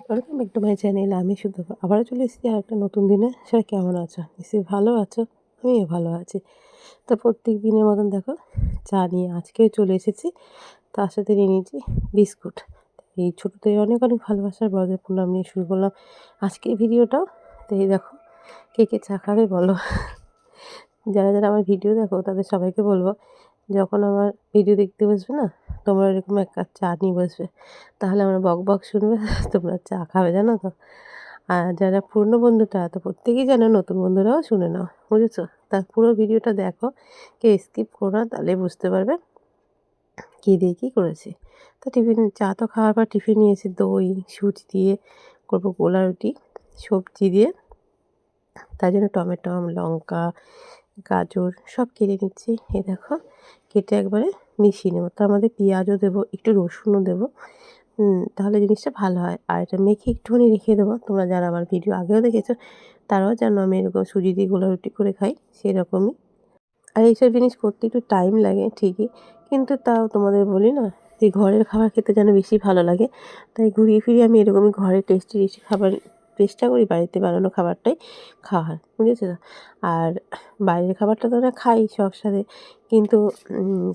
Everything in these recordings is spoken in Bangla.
Welcome back to my channel. আমি শুধু আবারও চলে এসেছি আর একটা নতুন দিনে। সবাই কেমন আছো? নিশ্চয়ই ভালো আছো। আমিও ভালো আছি। তো প্রত্যেক দিনের মতন দেখো চা নিয়ে আজকেও চলে এসেছি। তার সাথে নিয়ে নিয়েছি বিস্কুট। এই ছোটো থেকে অনেক অনেক ভালোবাসার বড়দের প্রণাম নিয়ে শুরু করলাম আজকের ভিডিওটা। তো এই দেখো কে কে চা খাবে বলো। যারা যারা আমার ভিডিও দেখো তাদের সবাইকে বলবো, যখন আমার ভিডিও দেখতে বসবে না, তোমরা এরকম এক কাপ চা নিয়ে বসবে, তাহলে আমরা বক বক শুনবে, তোমরা চা খাবে, জানো তো। আর যারা পুরনো বন্ধুটা তো প্রত্যেকেই জানো, নতুন বন্ধুরাও শুনে নাও, বুঝেছো। তার পুরো ভিডিওটা দেখো, কে স্কিপ করো না, তাহলে বুঝতে পারবে কী দিয়ে কী করেছি। তো টিফিন চা তো খাওয়ার পর টিফিন নিয়েছি দই সুজি দিয়ে করবো গোলা রুটি সবজি দিয়ে। তার জন্য টমেটো লঙ্কা গাজর সব কেটে নিচ্ছি। এই দেখো কেটে একবারে মিশিয়ে নেবো, তার মধ্যে পেঁয়াজও দেবো, একটু রসুনও দেবো, তাহলে জিনিসটা ভালো হয়। আর এটা মেখে একটুখানি রেখে দেবো। তোমরা যারা আমার ভিডিও আগেও দেখেছো তারাও জানো আমি এরকম সুজি দিয়ে গোলা রুটি করে খাই, সেরকমই। আর এইসব জিনিস করতে একটু টাইম লাগে ঠিকই, কিন্তু তাও তোমাদের বলি না যে ঘরের খাবার খেতে যেন বেশি ভালো লাগে। তাই ঘুরিয়ে ফিরিয়ে আমি এরকমই ঘরে টেস্টি টেস্টি খাবার চেষ্টা করি, বাড়িতে বানানো খাবারটাই খাওয়ার, বুঝেছো তো। আর বাইরের খাবারটা তো আমরা খাই শখ সাথে, কিন্তু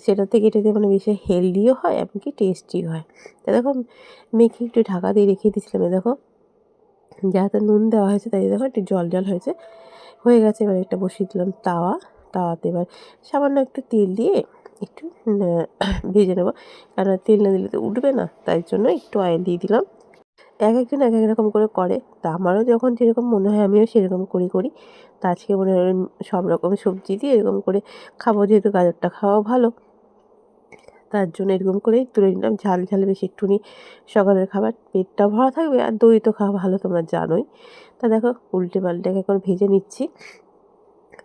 সেটার থেকে এটাতে মানে বেশি হেলদিও হয় এমনকি টেস্টিও হয়। তা দেখো মেখে একটু ঢাকা দিয়ে রেখে দিয়েছিলাম। দেখো যাতে নুন দেওয়া হয়েছে তাই দেখো একটু জল জল হয়েছে, হয়ে গেছে। এবার একটা বসিয়ে দিলাম তাওয়াতে এবার সামান্য একটু তেল দিয়ে একটু ভেজে নেবো, কারণ তেল না দিলে তো উঠবে না, তাই জন্য একটু অয়েল দিয়ে দিলাম। এক একজন এক এক রকম করে তা আমারও যখন যেরকম মনে হয় আমিও সেরকম করি। তা আজকে মনে হয় সব রকম সবজি দিয়ে এরকম করে খাবো, যেহেতু গাজরটা খাওয়া ভালো, তার জন্য এরকম করেই তুলে নিলাম। ঝাল ঝাল বেশি একটুখানি সকালের খাবার, পেটটা ভরা থাকবে আর দই তো খাওয়া ভালো, তোমরা জানোই। তা দেখো উল্টে পাল্টে এখন ভেজে নিচ্ছি।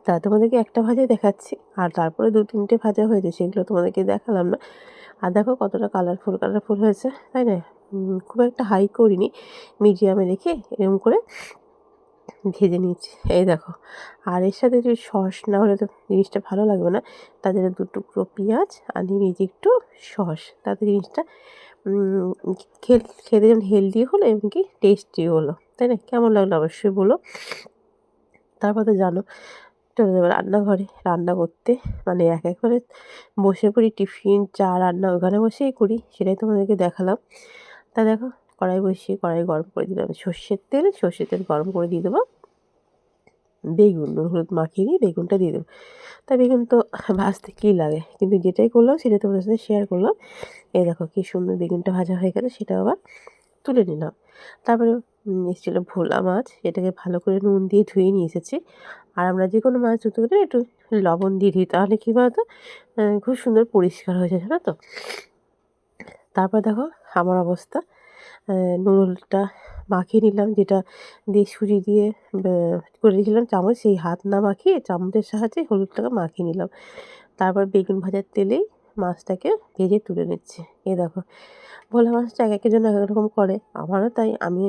তা তোমাদেরকে একটা ভাজাই দেখাচ্ছি, আর তারপরে 2-3টে ভাজা হয়েছে, সেগুলো তোমাদেরকে দেখালাম না। আর দেখো কতটা কালারফুল হয়েছে, তাই না। খুব একটা হাই করিনি, মিডিয়ামে রেখে এরকম করে ভেজে নিচ্ছি। এই দেখো, আর এর সাথে যদি সস না হলে তো জিনিসটা ভালো লাগবে না। তার জন্য 2 টুকরো পেঁয়াজ আর নিয়ে নিয়েছি একটু সস, তাতে জিনিসটা খেতে যেমন হেলদি হলো এমনকি টেস্টিও হলো, তাই না। কেমন লাগলো অবশ্যই বলো। তারপর তো জানো চলে যাবো রান্নাঘরে রান্না করতে, মানে এক এক করে বসে পড়ি। টিফিন চা রান্না ওখানে বসেই করি, সেটাই তোমাদেরকে দেখালাম। তা দেখো কড়াই বসিয়ে কড়াই গরম করে দিলাম সর্ষের তেল গরম করে দিয়ে দেবো। বেগুন নুন হলুদ মাখিয়ে দিয়ে বেগুনটা দিয়ে দেবো। তা বেগুন তো ভাজতে কী লাগে, কিন্তু যেটাই করলাম সেটা তোমাদের সাথে শেয়ার করলাম। এই দেখো কী সুন্দর বেগুনটা ভাজা হয়ে গেছে, সেটা আবার তুলে নিলাম। তারপরে এসেছিলো ভোলা মাছ, এটাকে ভালো করে নুন দিয়ে ধুয়ে নিয়ে এসেছি। আর আমরা যে কোনো মাছ ধুতে গেলে একটু লবণ দিয়ে দিই, তাহলে কী বলতো খুব সুন্দর পরিষ্কার হয়ে যায়, জানো তো। তারপর দেখো আমার অবস্থা, নুন হলুদটা মাখিয়ে নিলাম, যেটা দিয়ে সুজি দিয়ে করে রেখেছিলাম চামচ, সেই হাত না মাখিয়ে চামচের সাহায্যে হলুদটাকে মাখিয়ে নিলাম। তারপর বেগুন ভাজার তেলেই মাছটাকে ভেজে তুলে নিচ্ছি। এই দেখো ভোলা মাছটা এক একের জন্য এক এক রকম করে, আমারও তাই। আমি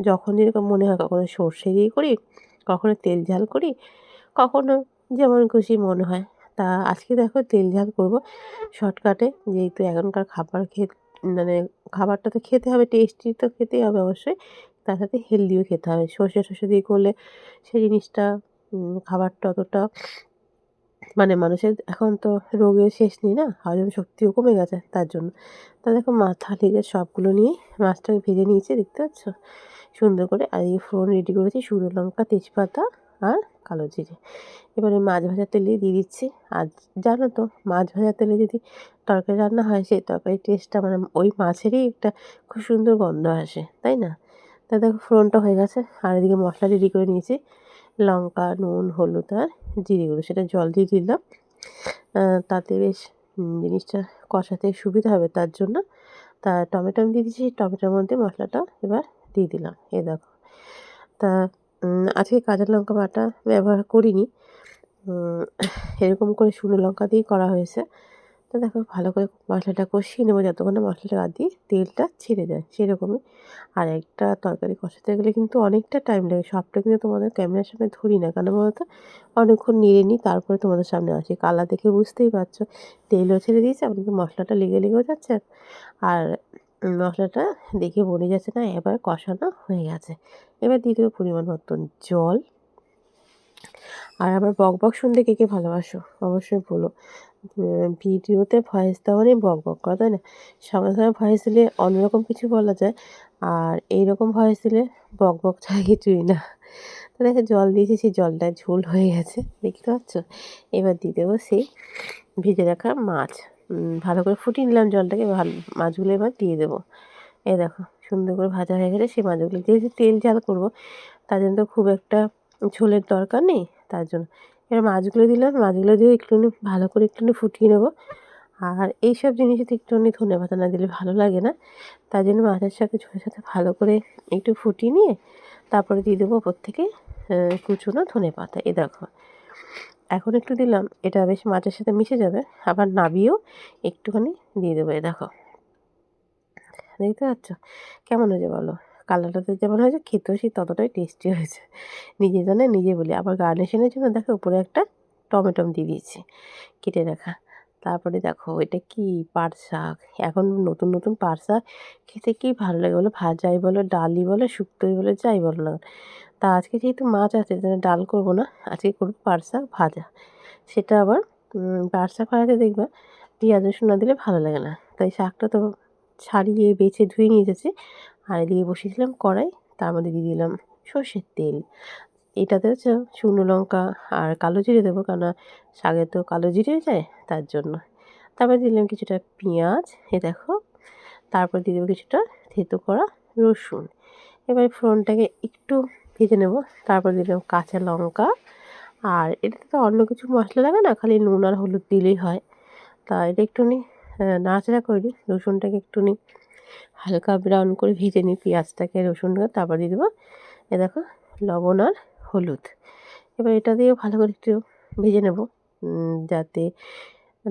যখন যেরকম মনে হয়, কখনো সর্ষে দিয়ে করি, কখনো তেল ঝাল করি, কখনো যেমন খুশি মনে হয়। তা আজকে দেখো তেল ঝাল করবো শর্টকাটে, যেহেতু এখনকার খাবার মানে খাবারটা তো খেতে হবে, টেস্টি তো খেতেই হবে অবশ্যই, তার সাথে হেলদিও খেতে হবে। সর্ষে দিয়ে করলে সেই জিনিসটা খাবারটা অতটা মানে মানুষের এখন তো রোগের শেষ নেই না, হজম শক্তিও কমে গেছে তার জন্য। তা দেখো থালিতে সবগুলো নিয়ে মাছটাকে ভেজে নিয়েছি, দেখতে পাচ্ছ সুন্দর করে। আর এই ফোড়ন রেডি করেছি শুকনো লঙ্কা তেজপাতা আর কালো জিরে। এবারে মাছ ভাজার তেলে দিয়ে দিচ্ছি। আর জানো তো মাছ ভাজার তেলে যদি তরকারি রান্না হয়, সেই তরকারির টেস্টটা মানে ওই মাছেরই একটা খুব সুন্দর গন্ধ আসে, তাই না। তা দেখো ফোড়নটা হয়ে গেছে, আর এদিকে মশলা রেডি করে নিয়েছি। লঙ্কা নুন হলুদ আর জিরে গুঁড়ো, সেটা জল দিয়ে দিলাম। তাতে বেশ জিনিসটা কষাতে সুবিধা হবে তার জন্য। তা টমেটো আমি দিয়ে দিয়েছি, টমেটোর মধ্যে মশলাটা এবার দিয়ে দিলাম। এই দেখো, তা আজকে কাঁচা লঙ্কা বাটা ব্যবহার করিনি, এরকম করে শুকনো লঙ্কা দিয়েই করা হয়েছে। তো দেখো ভালো করে মশলাটা কষিয়ে নেবো যতক্ষণ না মশলাটা গা দিয়ে তেলটা ছেড়ে যায়, সেরকমই। আর একটা তরকারি কষাতে গেলে কিন্তু অনেকটা টাইম লাগে, সবটা কিন্তু তোমাদের ক্যামেরার সামনে ধরি না, কেন বলো তো, অনেকক্ষণ নেড়ে নিই তারপরে তোমাদের সামনে আসি। কালার দেখে বুঝতেই পারছো, তেলও ছেড়ে দিয়েছে, এমনকি মশলাটা লেগেও যাচ্ছে। আর মশলাটা দেখে বনে যাচ্ছে না, এবার কষানো হয়ে গেছে। এবার দিয়ে দেবো পরিমাণ মতন জল। আর আমার বক শুনতে কে কে ভালোবাসো অবশ্যই বলো। ভিডিওতে ভয়েস দেওয়া মানে বক করা, তাই না? সঙ্গে সঙ্গে ভয়েস দিলে অন্যরকম কিছু বলা যায়, আর এইরকম ভয়েস দিলে বক ছাড়া কিছুই না। তো দেখো জল দিয়েছি, সেই জলটা ঝোল হয়ে গেছে, দেখতে পাচ্ছ? এবার দিয়ে দেবো সেই ভেজে রাখা মাছ। ভালো করে ফুটিয়ে নিলাম জলটাকে, ভালো মাছগুলো এবার দিয়ে দেবো। এই দেখো সুন্দর করে ভাজা হয়ে গেলে সেই মাছগুলো, যেহেতু তেল ঝাল করবো তার জন্য তো খুব একটা ঝোলের দরকার নেই, তার জন্য এবার মাছগুলো দিলাম। মাছগুলো দিয়ে একটুখানি ভালো করে একটুখানি ফুটিয়ে নেবো। আর এইসব জিনিসে তো একটুখানি ধনেপাতা না দিলে ভালো লাগে না, তার জন্য মাছের সাথে ঝোলের সাথে ভালো করে একটু ফুটিয়ে নিয়ে তারপরে দিয়ে দেবো ওপর থেকে কুচনো ধনেপাতা। এই দেখো এখন একটু দিলাম, এটা বেশ মাছের সাথে মিশে যাবে। আবার নাবিয়েও একটুখানি দিয়ে দেবো। এই দেখো দেখতে পাচ্ছ কেমন হয়েছে বলো? কালারটাতে যেমন হয়েছে, খেতেও সেই ততটাই টেস্টি হয়েছে। নিজে জানে নিজে বলি। আবার গার্নিশিংয়ের জন্য দেখো উপরে একটা টমেটো দিয়ে দিয়েছি কেটে রাখা। তারপরে দেখো এটা কি পাট শাক। এখন নতুন নতুন পাট শাক খেতে কি ভালো লাগে বলো, ভাজাই বলো, ডালই বলো, শুক্তোই বলো, যাই বলো না। তা আজকে যেহেতু মাছ আছে, ডাল করবো না, আজকে করবো পাট শাক ভাজা। সেটা আবার পাট শাক ভাজাতে দেখবা পেঁয়াজ রসুন না দিলে ভালো লাগে না। তাই শাকটা তো ছাড়িয়ে বেছে ধুয়ে নিয়ে এসেছি, আর এদিকে বসিয়ে দিলাম কড়াই, তার মধ্যে দিয়ে দিলাম সর্ষের তেল। এটাতে হচ্ছে শুকনো লঙ্কা আর কালো জিরে দেবো, কেননা শাকে তো কালো জিরে যায়, তার জন্য। তারপর দিলাম কিছুটা পেঁয়াজ, এ দেখো। তারপর দিয়ে দেবো কিছুটা থেতো করা রসুন। এবার ফোড়নটাকে একটু ভেজে নেব। তারপর দিলাম কাঁচা লঙ্কা। আর এটাতে তো অন্য কিছু মশলা লাগে না, খালি নুন আর হলুদ দিলেই হয়। তা এটা একটুখানি নাড়াচাড়া করে নিই, রসুনটাকে একটুখানি হালকা ব্রাউন করে ভেজে নিই, পেঁয়াজটাকে রসুনটাকে। তারপর দিয়ে দেবো এ দেখো লবণ আর হলুদ। এবার এটা দিয়েও ভালো করে একটু ভেজে নেব, যাতে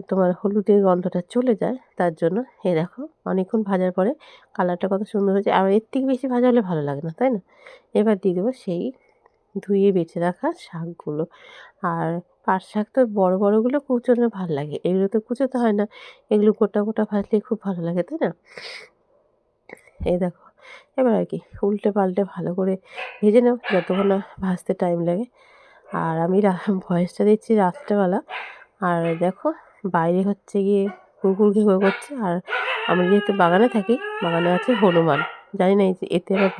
তোমার হলুদের গন্ধটা চলে যায়, তার জন্য। এই দেখো অনেকক্ষণ ভাজার পরে কালারটা কত সুন্দর হয়েছে। আর এর থেকে বেশি ভাজা হলে ভালো লাগে না, তাই না? এবার দিয়ে দেবো সেই ধুয়ে বেছে রাখা শাকগুলো। আর পাট শাক তো বড় বড়গুলো কুচোনো ভালো লাগে, এগুলো তো কুচোতে হয় না, এগুলো গোটা গোটা ভাজলে খুব ভালো লাগে, তাই না? এই দেখো এবার আর কি উল্টে পাল্টে ভালো করে ভেজে নাও যতক্ষণ না ভাজতে টাইম লাগে। আর আমি ভয়েসটা দিচ্ছি রাত্রেবেলা, আর দেখো বাইরে হচ্ছে গিয়ে কুকুর ঘেঁকো করছে। আর আমি যেহেতু বাগানে থাকি, বাগানে আছে হনুমান। জানি না এতে আবার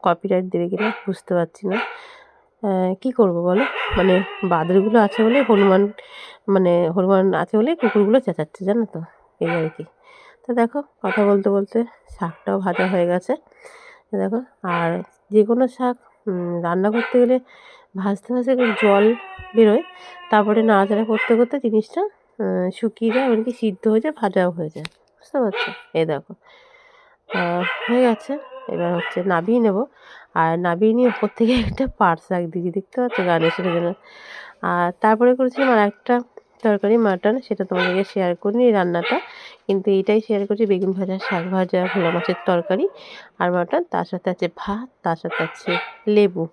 কপিরাইট দেবে কিনা, বুঝতে পারছি না। কী করবো বলো, মানে বাদরগুলো আছে বলে হনুমান, মানে হনুমান আছে বলে কুকুরগুলো চেঁচাচ্ছে, জানো তো, এই আর কি। তো দেখো কথা বলতে বলতে শাকটাও ভাজা হয়ে গেছে। দেখো আর যে কোনো শাক রান্না করতে গেলে ভাজতে ভাজতে একটু জল বেরোয়, তারপরে নাড়াচাড়া করতে করতে জিনিসটা শুকিয়ে যায়, এমনকি সিদ্ধ হয়ে যায়, ভাজাও হয়ে যায়, বুঝতে পারছো? এই দেখো হয়ে গেছে। এবার হচ্ছে নাবিয়ে নেব। আর নাবিয়ে নিয়ে ওপর থেকে একটা পাট শাক দিয়েছি, দেখতে পাচ্ছ, গার্নিশিংয়ের জন্য। আর তারপরে করেছিলাম আর একটা তরকারি মাটন, সেটা তোমাদেরকে শেয়ার করিনি রান্নাটা, কিন্তু এটাই শেয়ার করছি। বেগুন ভাজা, শাক ভাজা, ভোলা মাছের তরকারি আর মাটন, তার সাথে আছে ভাত, তার সাথে আছে লেবু,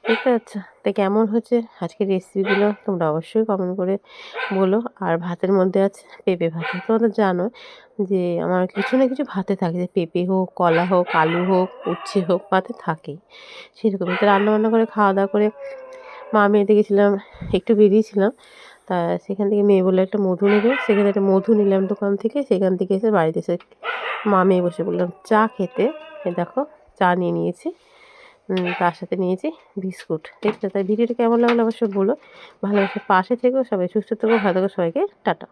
দেখতে পাচ্ছ? তো কেমন হচ্ছে আজকের রেসিপিগুলো তোমরা অবশ্যই কমেন্ট করে বলো। আর ভাতের মধ্যে আছে পেঁপে ভাজা। তোমরা তো জানো যে আমার কিছু না কিছু ভাতে থাকে, যে পেঁপে হোক, কলা হোক, আলু হোক, উচ্ছে হোক, ভাতে থাকেই। সেরকমই তো রান্নাবান্না করে খাওয়া দাওয়া করে মা মেয়েতে গেছিলাম, একটু বেরিয়েছিলাম। তা সেখান থেকে মেয়ে বললো একটা মধু নেবে, সেখানে একটা মধু নিলাম দোকান থেকে। সেখান থেকে এসে বাড়িতে এসে মা মেয়ে বসে বললাম চা খেতে। এ দেখো চা নিয়ে নিয়েছি, তার সাথে নিয়েছি বিস্কুট, ঠিক আছে? তাই ভিডিওটা কেমন লাগলো অবশ্যই বলো। ভালোবাসে পাশে থেকেও, সবাই সুস্থ থেকো, ভালো থেকো, সবাইকে টাটা।